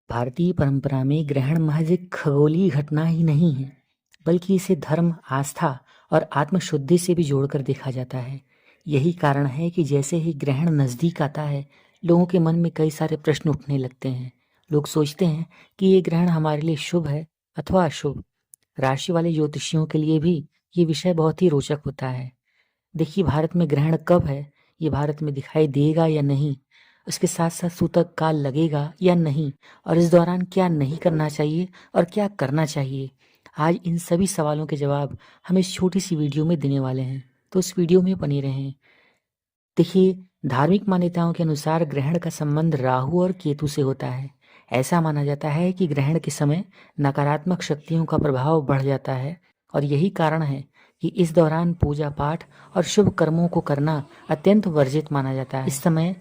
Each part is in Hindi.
भारतीय परंपरा में ग्रहण महज एक खगोलीय घटना ही नहीं है, बल्कि इसे धर्म, आस्था और आत्मशुद्धि से भी जोड़कर देखा जाता है। यही कारण है कि जैसे ही ग्रहण नज़दीक आता है, लोगों के मन में कई सारे प्रश्न उठने लगते हैं। लोग सोचते हैं कि ये ग्रहण हमारे लिए शुभ है अथवा अशुभ। राशि वाले ज्योतिषियों के लिए भी ये विषय बहुत ही रोचक होता है। देखिए, भारत में ग्रहण कब है, ये भारत में दिखाई देगा या नहीं, उसके साथ साथ सूतक काल लगेगा या नहीं, और इस दौरान क्या नहीं करना चाहिए और क्या करना चाहिए, आज इन सभी सवालों के जवाब हम इस छोटी सी वीडियो में देने वाले हैं। तो इस वीडियो में बने रहें। देखिए, धार्मिक मान्यताओं के अनुसार ग्रहण का संबंध राहु और केतु से होता है। ऐसा माना जाता है कि ग्रहण के समय नकारात्मक शक्तियों का प्रभाव बढ़ जाता है, और यही कारण है कि इस दौरान पूजा पाठ और शुभ कर्मों को करना अत्यंत वर्जित माना जाता है। इस समय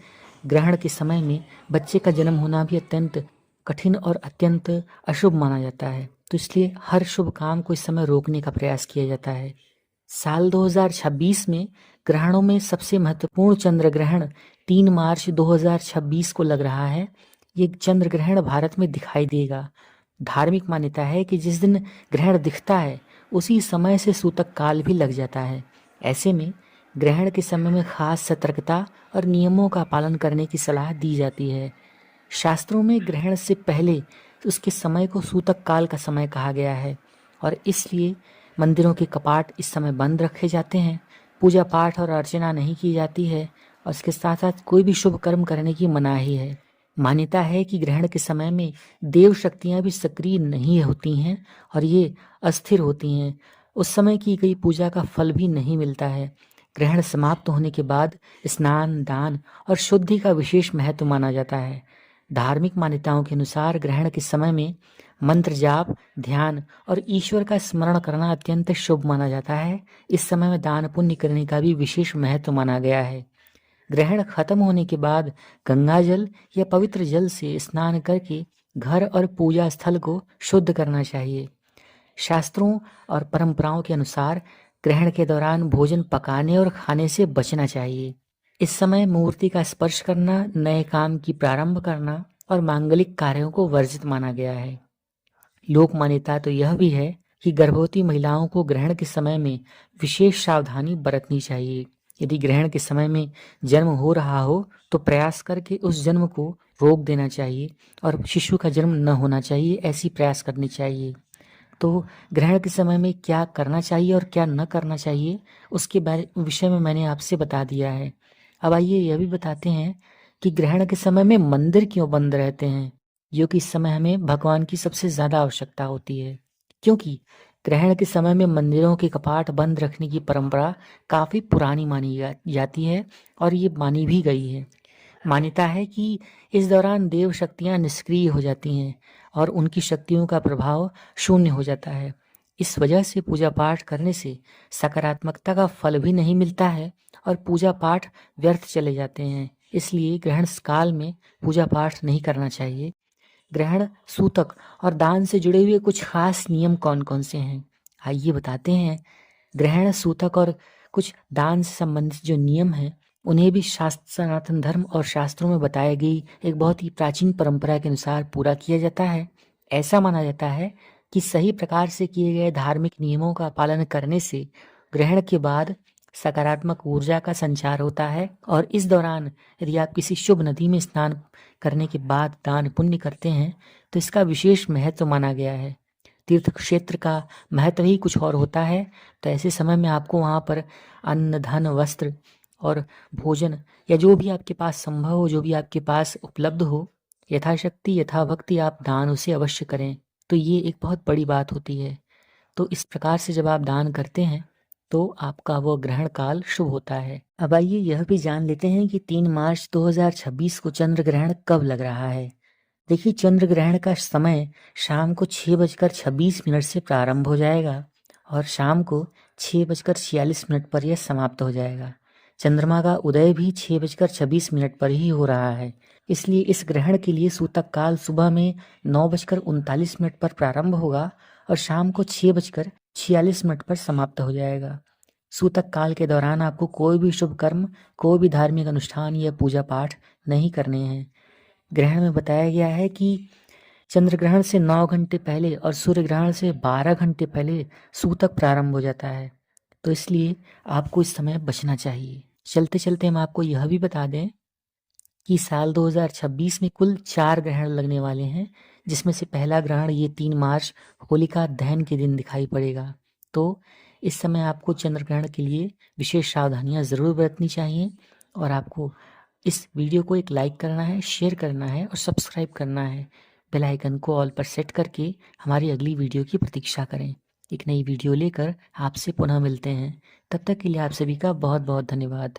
ग्रहण के समय में बच्चे का जन्म होना भी अत्यंत कठिन और अत्यंत अशुभ माना जाता है, तो इसलिए हर शुभ काम को इस समय रोकने का प्रयास किया जाता है। साल 2026 में ग्रहणों में सबसे महत्वपूर्ण चंद्र ग्रहण 3 मार्च 2026 को लग रहा है। ये चंद्र ग्रहण भारत में दिखाई देगा। धार्मिक मान्यता है कि जिस दिन ग्रहण दिखता है, उसी समय से सूतक काल भी लग जाता है। ऐसे में ग्रहण के समय में खास सतर्कता और नियमों का पालन करने की सलाह दी जाती है। शास्त्रों में ग्रहण से पहले उसके समय को सूतक काल का समय कहा गया है, और इसलिए मंदिरों के कपाट इस समय बंद रखे जाते हैं, पूजा पाठ और अर्चना नहीं की जाती है, और इसके साथ साथ कोई भी शुभ कर्म करने की मनाही है। मान्यता है कि ग्रहण के समय में देव शक्तियां भी सक्रिय नहीं होती हैं और ये अस्थिर होती हैं। उस समय की गई पूजा का फल भी नहीं मिलता है। ग्रहण समाप्त होने के बाद स्नान, दान और शुद्धि का विशेष महत्व माना जाता है। धार्मिक मान्यताओं के अनुसार ग्रहण के समय में मंत्र जाप, ध्यान और ईश्वर का स्मरण करना अत्यंत शुभ माना जाता है। इस समय में दान पुण्य करने का भी विशेष महत्व माना गया है। ग्रहण खत्म होने के बाद गंगा जल या पवित्र जल से स्नान करके घर और पूजा स्थल को शुद्ध करना चाहिए। शास्त्रों और परंपराओं के अनुसार ग्रहण के दौरान भोजन पकाने और खाने से बचना चाहिए। इस समय मूर्ति का स्पर्श करना, नए काम की प्रारंभ करना और मांगलिक कार्यों को वर्जित माना गया है। लोक मान्यता तो यह भी है कि गर्भवती महिलाओं को ग्रहण के समय में विशेष सावधानी बरतनी चाहिए। यदि ग्रहण के समय में जन्म हो रहा हो तो प्रयास करके उस जन्म को रोक देना चाहिए, और शिशु का जन्म न होना चाहिए, ऐसी प्रयास करनी चाहिए। तो ग्रहण के समय में क्या करना चाहिए और क्या न करना चाहिए, उसके विषय में मैंने आपसे बता दिया है। अब आइए यह भी बताते हैं कि ग्रहण के समय में मंदिर क्यों बंद रहते हैं, जो कि इस समय हमें भगवान की सबसे ज़्यादा आवश्यकता होती है। क्योंकि ग्रहण के समय में मंदिरों के कपाट बंद रखने की परंपरा काफ़ी पुरानी मानी जाती है, और ये मानी भी गई है। मान्यता है कि इस दौरान देव शक्तियाँ निष्क्रिय हो जाती हैं और उनकी शक्तियों का प्रभाव शून्य हो जाता है। इस वजह से पूजा पाठ करने से सकारात्मकता का फल भी नहीं मिलता है और पूजा पाठ व्यर्थ चले जाते हैं। इसलिए ग्रहण काल में पूजा पाठ नहीं करना चाहिए। ग्रहण, सूतक और दान से जुड़े हुए कुछ खास नियम कौन कौन से हैं, आइए बताते हैं। ग्रहण, सूतक और कुछ दान से संबंधित जो नियम हैं, उन्हें भी सनातन धर्म और शास्त्रों में बताई गई एक बहुत ही प्राचीन परंपरा के अनुसार पूरा किया जाता है। ऐसा माना जाता है कि सही प्रकार से किए गए धार्मिक नियमों का पालन करने से ग्रहण के बाद सकारात्मक ऊर्जा का संचार होता है, और इस दौरान यदि आप किसी शुभ नदी में स्नान करने के बाद दान पुण्य करते हैं तो इसका विशेष महत्व माना गया है। तीर्थ क्षेत्र का महत्व ही कुछ और होता है। तो ऐसे समय में आपको वहाँ पर अन्न, धन, वस्त्र और भोजन, या जो भी आपके पास संभव हो, जो भी आपके पास उपलब्ध हो, यथाशक्ति यथाभक्ति आप दान उसे अवश्य करें। तो ये एक बहुत बड़ी बात होती है। तो इस प्रकार से जब आप दान करते हैं तो आपका वो ग्रहण काल शुभ होता है। अब आइए यह भी जान लेते हैं कि 3 मार्च 2026 को चंद्र ग्रहण कब लग रहा है। देखिए, चंद्र ग्रहण का समय शाम को 6:26 से प्रारंभ हो जाएगा और शाम को 6:46 पर यह समाप्त हो जाएगा। चंद्रमा का उदय भी 6:26 पर ही हो रहा है। इसलिए इस ग्रहण के लिए सूतक काल सुबह में 9:39 पर प्रारंभ होगा और शाम को 6:46 पर समाप्त हो जाएगा। सूतक काल के दौरान आपको कोई भी शुभ कर्म, कोई भी धार्मिक अनुष्ठान या पूजा पाठ नहीं करने हैं। ग्रहण में बताया गया है कि चंद्र ग्रहण से 9 घंटे पहले और सूर्य ग्रहण से 12 घंटे पहले सूतक प्रारंभ हो जाता है, तो इसलिए आपको इस समय बचना चाहिए। चलते चलते हम आपको यह भी बता दें कि साल 2026 में कुल 4 ग्रहण लगने वाले हैं, जिसमें से पहला ग्रहण ये 3 मार्च होलिका दहन के दिन दिखाई पड़ेगा। तो इस समय आपको चंद्र ग्रहण के लिए विशेष सावधानियां ज़रूर बरतनी चाहिए और आपको इस वीडियो को एक लाइक करना है, शेयर करना है और सब्सक्राइब करना है। बेल आइकन को ऑल पर सेट करके हमारी अगली वीडियो की प्रतीक्षा करें। एक नई वीडियो लेकर आपसे पुनः मिलते हैं। तब तक के लिए आप सभी का बहुत बहुत धन्यवाद।